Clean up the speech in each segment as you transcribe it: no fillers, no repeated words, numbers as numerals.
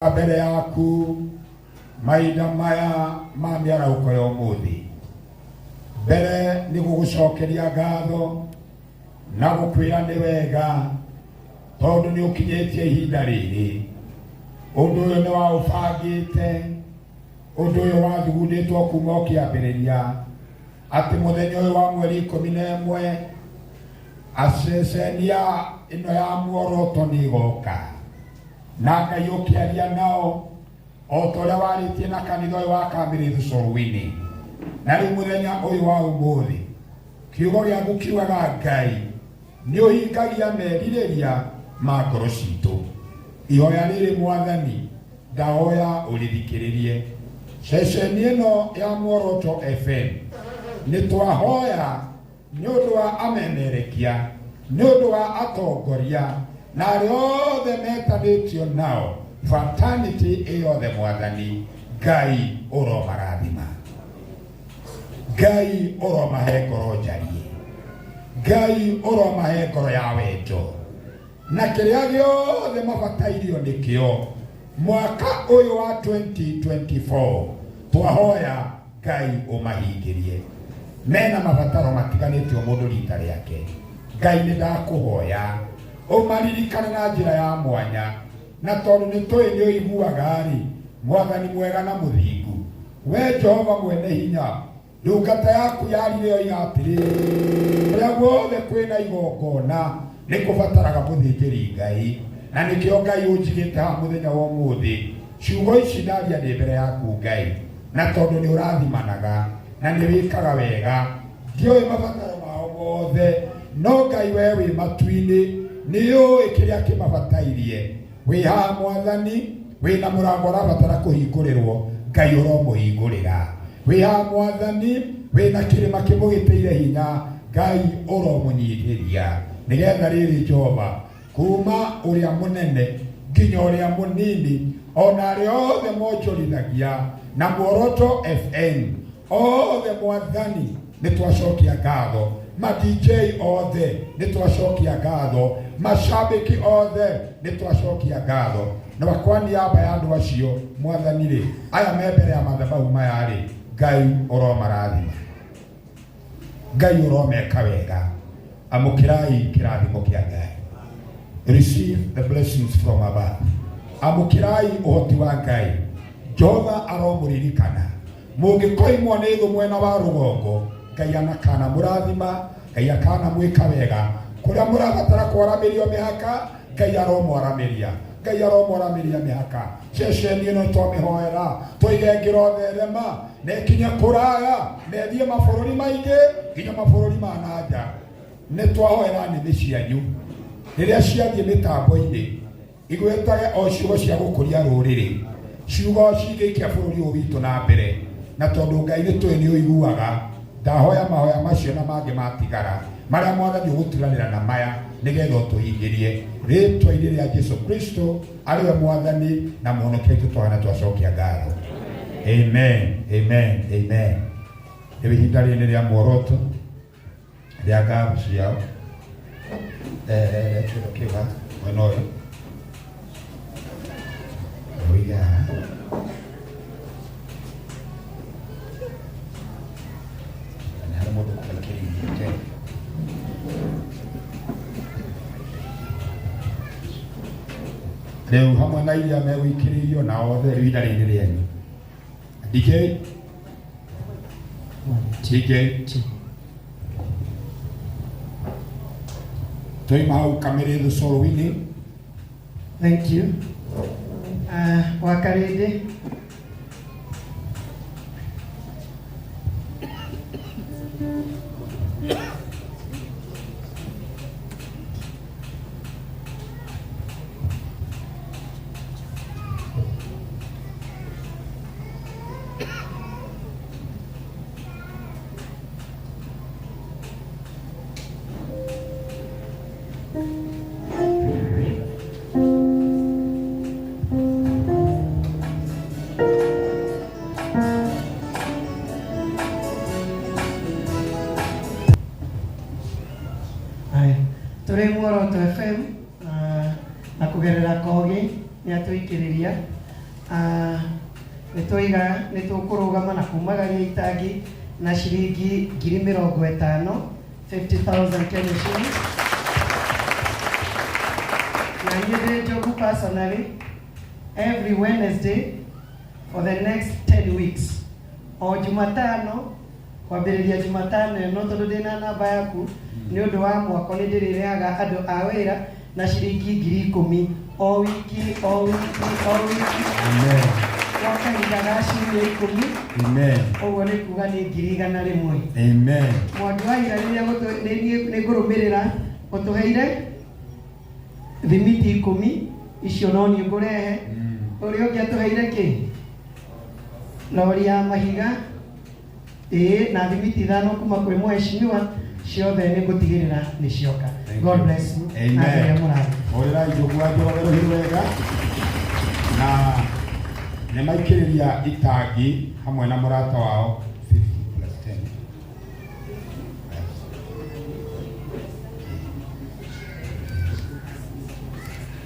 mbere yaku mahinda maya ma mĩarahũko ya ũmũthĩ. Mbere nĩ gũgũcokeria ngatho na gũkwĩra nĩ wega tondũ nĩ ũkinyĩtie ihinda rĩrĩ. Ũndũ ũyũ nĩ waũbangĩte, ũndũ ũyũ wathugundĩtwo kuma o kĩambĩrĩria atĩ mũthenya ũyũ wa mweri 11 acecenia ĩno ya muoroto nĩ igoka na Ngai ũkĩaria nao o ta ũrĩa warĩtie na kanitha ũyũ wa Kamĩrĩthũ Cũrũ-inĩ. Na rĩu mũthenya ũyũ wa ũmũthĩ kiugo gĩaku kiugaga Ngai nĩ ũhingagia merirĩria ma ngoro citũ. Ihoya rĩrĩ Mwathani ndahoya ũrĩthikĩrĩrie. Ceceni ĩno ya Muoroto FM nĩ twahoya nĩ ũndũ wa amemerekia, nĩ ũndũ wa atongoria na arĩa othe metanĩtio nao, fraternity ĩyothe Mwathani, Ngai ũromarathima, Ngai ũromahe ngoro njarie, Ngai ũromahe ngoro ya wendo na kĩrĩa gĩothe mabatairio nĩkĩo mwaka ũyũ wa 2024. Twahoya Ngai ũmahingĩrie. Mena mabataro matiganĩtio mũndũ rita rĩake. Ngai nĩ ndakũhoya ũmaririkane na njĩra ya mwanya, na tondũ nĩ tũĩ nĩ ũiguaga-rĩ, Mwathani mwega na mũthingu, we Jehova mwene hinya, ndungata yaku yarire oiga atĩrĩ, kũrĩa guothe kwĩna igongona nĩ kũbataraga mũthĩnjĩri Ngai, na nĩkĩo Ngai ũnjigĩte haha mũthenya wa ũmũthĩ. Ciugo ici ndaria ndĩ mbere yaku Ngai, na tondũ nĩ ũrathimanaga na nĩ wĩkaga wega, ndiũĩ mabataro mao mothe, no Ngai we wĩ matu-inĩ nĩ ũĩ kĩrĩa kĩmabatairie. Wĩ haha Mwathani, wĩna mũrango ũrabatara kũhingũrĩrwo, Ngai ũromũhingũrĩra. Wĩ haha Mwathani, wĩna kĩrĩma kĩmũgĩtĩire hinya, Ngai ũromũnyihĩria. Nĩgetha rĩrĩ Jehova, kuma ũrĩa mũnene nginya ũrĩa mũnini, ona arĩa othe monjorithagia na Muoroto FM othe Mwathani nĩ twacokia ngatho, ma DJ othe nĩ twacokia ngatho, mashabiki othe nĩ twacokia ngatho, na kwa niaba ya andũ acio Mwathani-rĩ, aya me mbere ya madhabahu maya-rĩ, Ngai ũromarathima, Ngai ũromeka wega. Amũkĩrai kĩrathimo kĩa Ngai. Receive the blessings from above. Amũkĩrai ũhoti wa Ngai. Jehova aromũririkana. Mũngĩkoimwo nĩ thũ mwena wa rũgongo, Ngai anakana mũrathima, Ngai akana mwĩka wega. Kũrĩa mũrabatara kwaramĩrio mĩhaka, Ngai aromwaramĩria, Ngai aromwaramĩria mĩhaka. Ceceni ĩno twamĩhoera, tũige ngĩro therema, na ĩkinye kũraya, na ĩthiĩ mabũrũri maingĩ, nginya mabũrũri ma nanja. Nĩ twahoera nĩmĩ cianyu rĩrĩa ciathiĩ mĩtambo-inĩ igwĩtage o ciugo cia gũkũria rũrĩrĩ, ciugo cingĩikia bũrũri ũyũ witũ na mbere, na tondũ Ngai nĩ tũĩ nĩ ũiguaga, ndahoya mahoya macio na mangĩ matigara marĩa Mwathani ũgũtiganĩra na maya nĩgetha ũtũhingĩrie rĩtwa-inĩ rĩa Jesũ Kristo arĩwe Mwathani na mũhonokia witũ twahoya na twacokia ngatho. Amen, amen, amen. Rĩu ihinda rĩrĩ rĩa muoroto rĩa ngatho ciao kĩndũ kĩuga mwena ũyũ ũiga na harĩ mũndũ kũmĩkĩrĩte rĩu hamwe na iria megũikĩrĩirio na othe rĩu ihinda rĩrĩ rĩanyu. TJ Toima hau Kamĩrĩthũ Cũrũ-inĩ. Thank you. Wakarĩndĩ tũrĩ Muoroto FM na kũgerera Kogi nĩ atũikĩrĩria nitukurugama na kumagaria itangi na shilingi 50,000 Kenya shillings. Na niende Njogu personally every Wednesday for the next 10 weeks. O Jumatano kwambĩrĩria Jumatano ĩno tondũ ndĩna namba yaku nĩ ũndũ wa mwako nĩ ndĩrĩreaga andũ a wĩra na shilingi 10,000 o wiki. Amen. Wakahinda gaciria 10. Amen. Ũguo nĩ kuga nĩ 100,000. Amen. Mwandu wa ira rĩrĩa nĩ ngũrũmĩrĩra ũtũheire thimiti 10 icio no niĩ ngũrehe. Ũrĩa ũngĩ atũheire kĩ? Lori ya mahiga na thimiti 5 kuma kwĩ mheshimiwa ciothe nĩ ngũtigĩrĩra nĩ cioka. God bless you. Amen. Oira Njogu ajorero wega na nĩ maikĩrĩria itangi hamwe na mũrata wao 50+10.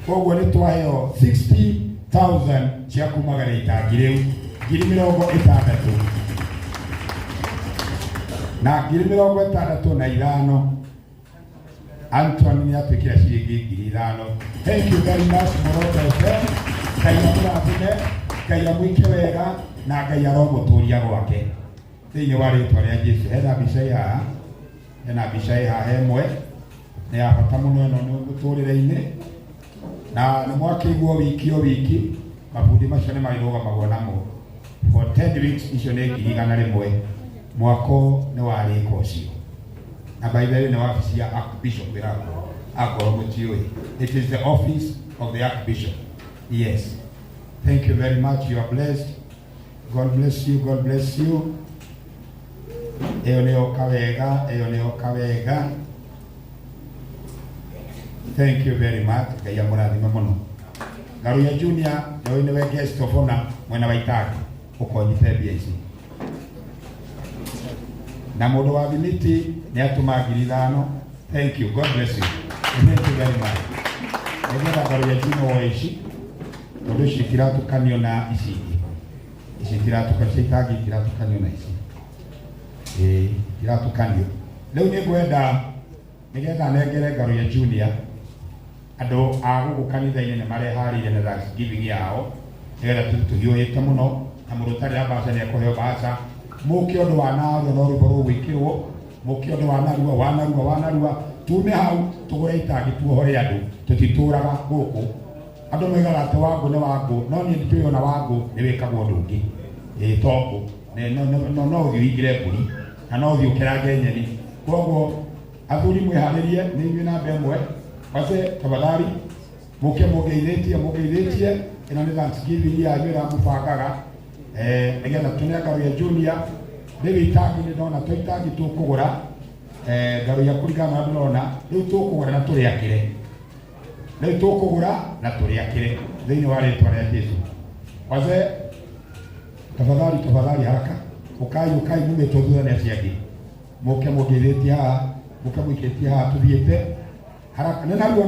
Koguo nĩ twaheo 60,000 cia kumagaria itangi rĩu 60,000 na 65,000 Anthony ni atuikira ciringi 5,000. Thank you very much Morota FM. Ngai amũrathime, Ngai amwĩke wega na Ngai aromũtũria gwake thĩinĩ wa rĩtwa rĩa Jesũ. Hena mbica haha ĩmwe nĩ ya bata mũno ĩno nĩ mũtũrĩre-inĩ na nĩ mwakĩiguo wiki o wiki mabundi macio nĩ marĩrũgamagwo namo for 10 weeks. Icio nĩ 100,000 mwako nĩ warĩka ũcio. Na by the way, no office ya Archbishop Birako. It is the office of the Archbishop. Yes. Thank you very much. You are blessed. God bless you. God bless you. Eoneo kawega. Thank you very much. Kaya mũrathime mũno. Garuya Junior, nĩ we guest of honor mwena wa itangi. Ũkonyite mbia ici. Na mũndũ wa thimiti nĩ atũma 5,000. Thank you. God bless you. Thank you very much. Nĩgetha Garuya Junior wa ici tondũ ici tiratukanio na ici itangi tiratukanio na ici tiratukanio. Rĩu nĩ ngwenda nĩgetha nengere Garuya Junior andũ a gũkũ kanitha-inĩ nĩ mareharĩire na Thanksgiving yao nĩgetha tũhiũhĩte mũno na mũndũ ũtarĩ na mbaca nĩ ekũheo mbaca. Mũke ũndũ wa narua no rwĩmbo rũgwĩkĩrwo, mũke ũndũ wa narua tume hau tũgũre itangi tuohore andũ tũtitũraga gũkũ. Andũ moigaga atĩ Wangũ nĩ Wangũ no niĩ nditũĩ ona Wangũ nĩ wĩkagwo ũndũ ũngĩ tondũ no ũthiĩ ũhingĩre mbũri na no ũthiĩ ũkerange nyeni. Koguo athuri mwĩharĩrie nĩ inyuĩ namba ĩmwe base tafadhali mũke mũgeithĩtie ĩno nĩ Thanksgiving yanyu ĩramũbangaga nĩgetha tũnea Garuya Junior rĩu itangi nĩ ndona tũitangi tũkũgũra Garuya kũringana na ndĩrona rĩu tũkũgũra na tũrĩakĩre thĩinĩ wa rĩtwa rĩa Jesũ. Wazee tafadhali haraka ukai mumĩtwo thutha nĩ acio angĩ mũke mũgeithĩtie haha mũke mũikĩtie haha tũthiĩte haraka nĩ narua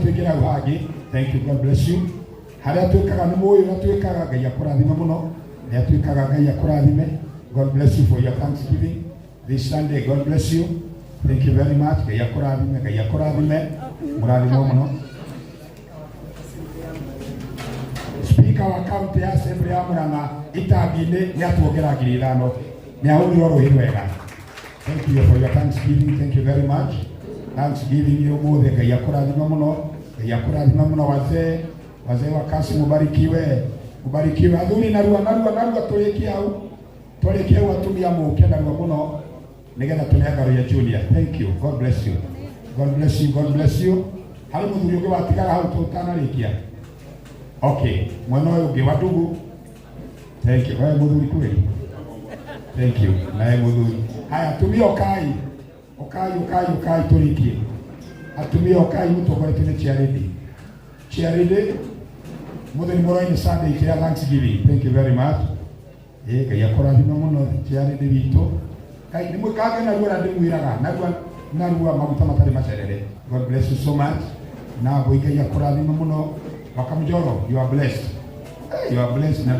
twĩngĩra hau hangĩ. Thank you. God bless you. Harĩa twĩkaga nĩ mũĩ ũrĩa twĩkaga. Ngai akũrathime mũno. Ngai akũrathime. God bless you for your Thanksgiving this Sunday. God bless you. Thank you very much. Ngai akũrathime. Mũrathimwo mũno. Speaker wa county ya Assembly ya Murang'a itangi-inĩ nĩ atuongera 5,000 nĩ ahũrirwo rũhĩ rwega. Thank you for your Thanksgiving. Thank you very much. Thanksgiving ũmũthĩ Ngai akũrathime mũno. Wazee wa kasi mubarikiwe. Athuri narua tũrĩkie hau atumia mũke narua mũno nĩgetha tũnea Garuya Junior. Thank you. God bless you. Harĩ mũthuri ũngĩ watigaga hau tũtanarĩkia. Okay, mwena ũyũ ũngĩ wa ndugu. Thank you. Wewe mũthuri kweli? Thank you. Naye mũthuri. Haya, atumia ũkai tũrĩkie. Atumia ũkai mũtongoretie nĩ Chiarede. Mũthuri mũroini Sunday ya Thanksgiving. Thank you very much. Ngai akũrathime mũno Chiarede witũ. Ngai nĩ mũkange narua na ndĩmwĩraga narua maguta matarĩ macerere. God bless you so much. Na Ngai akũrathime mũno. Wakamjoro, you are blessed. You are blessed na